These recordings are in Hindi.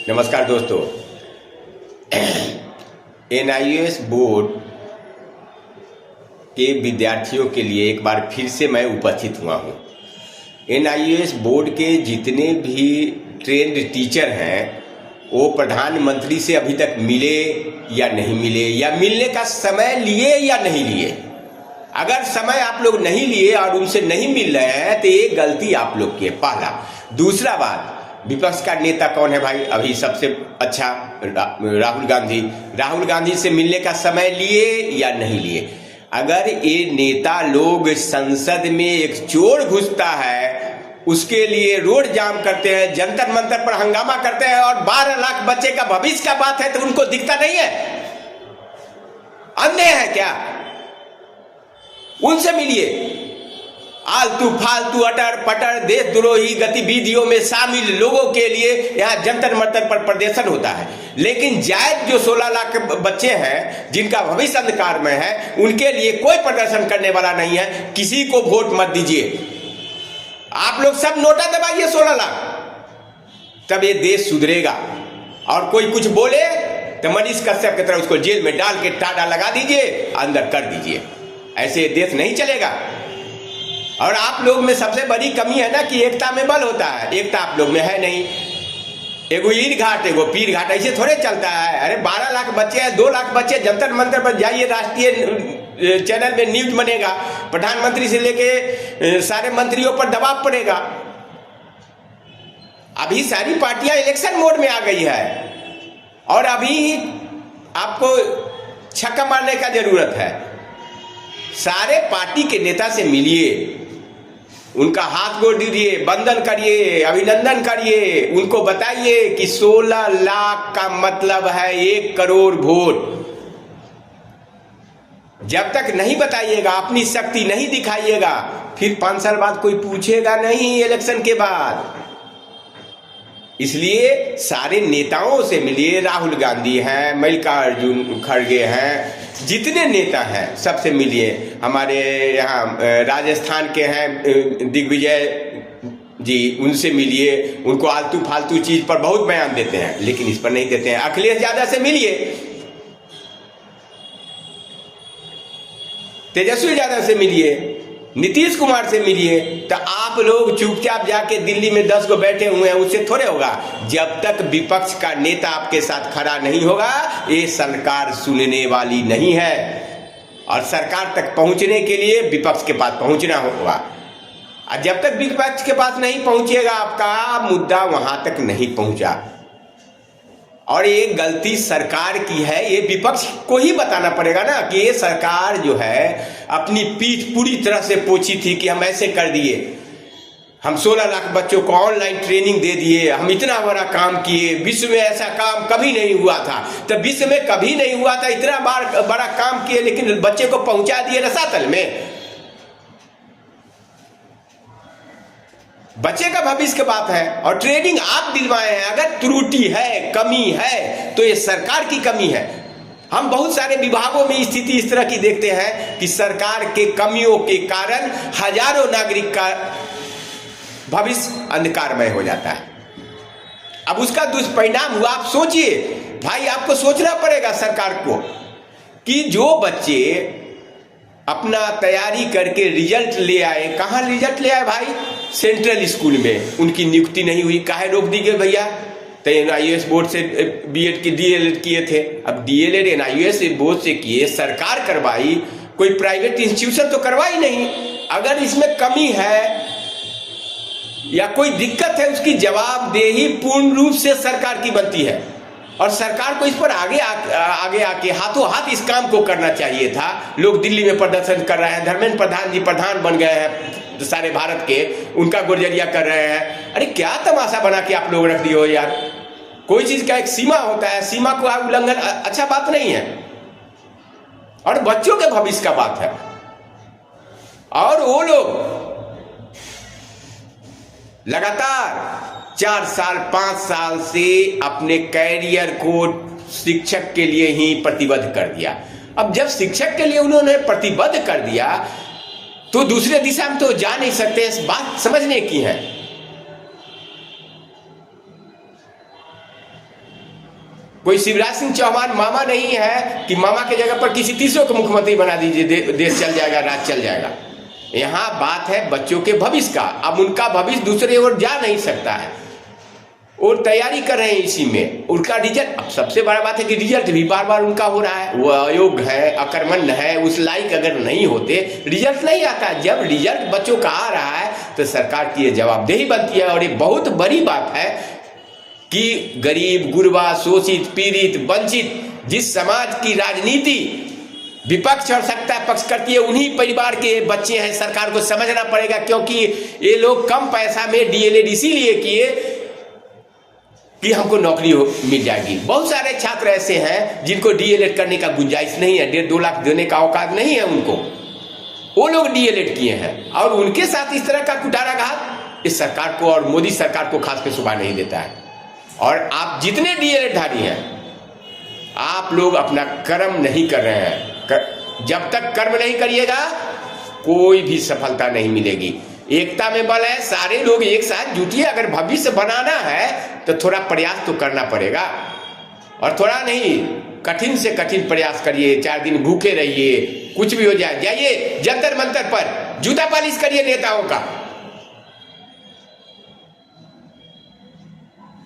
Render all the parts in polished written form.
नमस्कार दोस्तों। एनआईएएस बोर्ड के विद्यार्थियों के लिए एक बार फिर से मैं उपस्थित हुआ हूँ। एनआईएएस बोर्ड के जितने भी ट्रेंड टीचर हैं वो प्रधानमंत्री से अभी तक मिले या नहीं मिले, या मिलने का समय लिए या नहीं लिए। अगर समय आप लोग नहीं लिए और उनसे नहीं मिल रहे हैं तो ये गलती आप लोग की है, पहला। दूसरा बात, विपक्ष का नेता कौन है भाई? अभी सबसे अच्छा राहुल गांधी से मिलने का समय लिए या नहीं लिए? अगर ये नेता लोग संसद में एक चोर घुसता है उसके लिए रोड जाम करते हैं, जंतर मंतर पर हंगामा करते हैं, और 12 लाख बच्चे का भविष्य का बात है तो उनको दिखता नहीं है? अंधे है क्या? उनसे मिलिए। आलतू फालतू अटर पटर देशद्रोही गतिविधियों में शामिल लोगों के लिए यहाँ जंतर मंतर पर प्रदर्शन होता है, लेकिन जायज जो 16 लाख बच्चे हैं जिनका भविष्य अंधकार में है उनके लिए कोई प्रदर्शन करने वाला नहीं है। किसी को वोट मत दीजिए। आप लोग सब नोटा दबाइए 16 लाख, तब ये देश सुधरेगा। और कोई कुछ बोले तो मनीष कश्यप की तरह उसको जेल में डाल के टाटा लगा दीजिए, अंदर कर दीजिए। ऐसे देश नहीं चलेगा। और आप लोग में सबसे बड़ी कमी है ना कि एकता में बल होता है, एकता आप लोग में है नहीं। एगो ईर घाट एगो पीर घाट, ऐसे थोड़े चलता है। अरे 12 लाख बच्चे हैं, 2 लाख बच्चे, जंतर मंतर पर जाइए, राष्ट्रीय चैनल में न्यूज बनेगा, प्रधानमंत्री से लेके सारे मंत्रियों पर दबाव पड़ेगा। अभी सारी पार्टियां इलेक्शन मोड में आ गई है और अभी आपको छक्का मारने का जरूरत है। सारे पार्टी के नेता से मिलिए, उनका हाथ गोड़ दीजिए, वंदन करिए, अभिनंदन करिए, उनको बताइए कि 16 लाख का मतलब है 1 करोड़ वोट। जब तक नहीं बताइएगा, अपनी शक्ति नहीं दिखाइएगा, फिर 5 साल बाद कोई पूछेगा नहीं इलेक्शन के बाद। इसलिए सारे नेताओं से मिलिए। राहुल गांधी हैं, मल्लिकार्जुन खड़गे हैं, जितने नेता हैं सबसे मिलिए। हमारे यहाँ राजस्थान के हैं दिग्विजय जी, उनसे मिलिए। उनको आलतू फालतू चीज पर बहुत बयान देते हैं, लेकिन इस पर नहीं देते हैं। अखिलेश यादव से मिलिए, तेजस्वी यादव से मिलिए, नीतीश कुमार से मिलिए। तो आप लोग चुपचाप जाके दिल्ली में 10 को बैठे हुए हैं, उससे थोड़े होगा। जब तक विपक्ष का नेता आपके साथ खड़ा नहीं होगा ये सरकार सुनने वाली नहीं है। और सरकार तक पहुंचने के लिए विपक्ष के पास पहुंचना होगा। और जब तक विपक्ष के पास नहीं पहुंचेगा आपका मुद्दा वहां तक नहीं पहुंचा। और ये गलती सरकार की है, ये विपक्ष को ही बताना पड़ेगा ना कि ये सरकार जो है अपनी पीठ पूरी तरह से पोछी थी कि हम ऐसे कर दिए, हम 16 लाख बच्चों को ऑनलाइन ट्रेनिंग दे दिए, हम इतना बड़ा काम किए, विश्व में ऐसा काम कभी नहीं हुआ था। तो विश्व में कभी नहीं हुआ था, इतना बड़ा काम किए, लेकिन बच्चे को पहुंचा दिए रसातल में। बच्चे का भविष्य की बात है और ट्रेनिंग आप दिलवाए हैं। अगर त्रुटि है, कमी है, तो ये सरकार की कमी है। हम बहुत सारे विभागों में स्थिति इस तरह की देखते हैं कि सरकार के कमियों के कारण हजारों नागरिक का भविष्य अंधकारमय हो जाता है। अब उसका दुष्परिणाम हुआ। आप सोचिए भाई, आपको सोचना पड़ेगा सरकार को कि जो बच्चे अपना तैयारी करके रिजल्ट ले आए, कहाँ रिजल्ट ले आए भाई? सेंट्रल स्कूल में उनकी नियुक्ति नहीं हुई। काहे रोक दी गई भैया? तो एनआईएएस बोर्ड से बीएड की डीएलएड किए थे। अब डीएलएड एनआईएएस बोर्ड से किए, सरकार करवाई, कोई प्राइवेट इंस्टीट्यूशन तो करवाई नहीं। अगर इसमें कमी है या कोई दिक्कत है, उसकी जवाबदेही पूर्ण रूप से सरकार की बनती है। और सरकार को इस पर आगे आके हाथों हाथ इस काम को करना चाहिए था। लोग दिल्ली में प्रदर्शन कर रहे हैं, धर्मेंद्र प्रधान जी प्रधान बन गए हैं सारे भारत के, उनका गुरजरिया कर रहे हैं। अरे क्या तमाशा बना के आप लोग रख दिए हो यार। कोई चीज का एक सीमा होता है, सीमा को उल्लंघन अच्छा बात नहीं है। और बच्चों के भविष्य का बात है। और वो लोग लगातार 4 साल 5 साल से अपने कैरियर को शिक्षक के लिए ही प्रतिबद्ध कर दिया। अब जब शिक्षक के लिए उन्होंने प्रतिबद्ध कर दिया तो दूसरे दिशा में तो जा नहीं सकते। इस बात समझने की है। कोई शिवराज सिंह चौहान मामा नहीं है कि मामा के जगह पर किसी तीसरे को मुख्यमंत्री बना दीजिए, देश चल जाएगा, राज चल जाएगा। यहाँ बात है बच्चों के भविष्य का। अब उनका भविष्य दूसरे ओर जा नहीं सकता है, और तैयारी कर रहे हैं इसी में। उनका रिजल्ट, अब सबसे बड़ा बात है कि रिजल्ट भी बार बार उनका हो रहा है। वो अयोग्य है, अकर्मण्य है, उस लायक अगर नहीं होते रिजल्ट नहीं आता। जब रिजल्ट बच्चों का आ रहा है तो सरकार की ये जवाबदेही बनती है। और ये बहुत बड़ी बात है कि गरीब, गुरबा, शोषित, पीड़ित, वंचित, जिस समाज की राजनीति विपक्ष और सत्ता पक्ष करती है, उन्हीं परिवार के बच्चे हैं। सरकार को समझना पड़ेगा, क्योंकि ये लोग कम पैसा में डीएलएड इसीलिए किए कि हमको नौकरी मिल जाएगी। बहुत सारे छात्र ऐसे हैं जिनको डीएलएड करने का गुंजाइश नहीं है, 1.5-2 लाख देने का औकात नहीं है उनको, वो लोग डीएलएड किए हैं। और उनके साथ इस तरह का कुटाराघात इस सरकार को और मोदी सरकार को खास के शोभा नहीं देता है। और आप जितने डीएलएडधारी हैं, आप लोग अपना कर्म नहीं कर रहे हैं। जब तक कर्म नहीं करिएगा कोई भी सफलता नहीं मिलेगी। एकता में बल है, सारे लोग एक साथ जुटिए। अगर भविष्य बनाना है तो थोड़ा प्रयास तो करना पड़ेगा, और थोड़ा नहीं, कठिन से कठिन प्रयास करिए। 4 दिन भूखे रहिए, कुछ भी हो जाए, जाइए जंतर मंतर पर जूता पालिश करिए नेताओं का।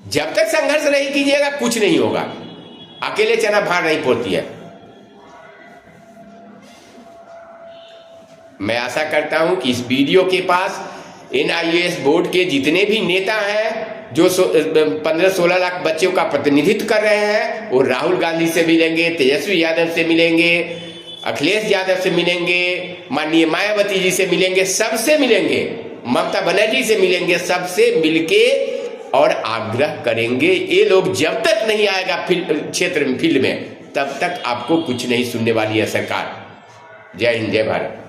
जब तक संघर्ष नहीं कीजिएगा कुछ नहीं होगा। अकेले चना भार नहीं फोड़ती है। मैं आशा करता हूं कि इस वीडियो के पास NIOS बोर्ड के जितने भी नेता हैं जो 15-16 लाख बच्चों का प्रतिनिधित्व कर रहे हैं, वो राहुल गांधी से मिलेंगे, तेजस्वी यादव से मिलेंगे, अखिलेश यादव से मिलेंगे, माननीय मायावती जी से मिलेंगे, सबसे मिलेंगे, ममता बनर्जी से मिलेंगे, सबसे मिलके और आग्रह करेंगे। ये लोग जब तक नहीं आएगा क्षेत्र में, फील्ड में, तब तक आपको कुछ नहीं सुनने वाली है सरकार। जय हिंद, जय भारत।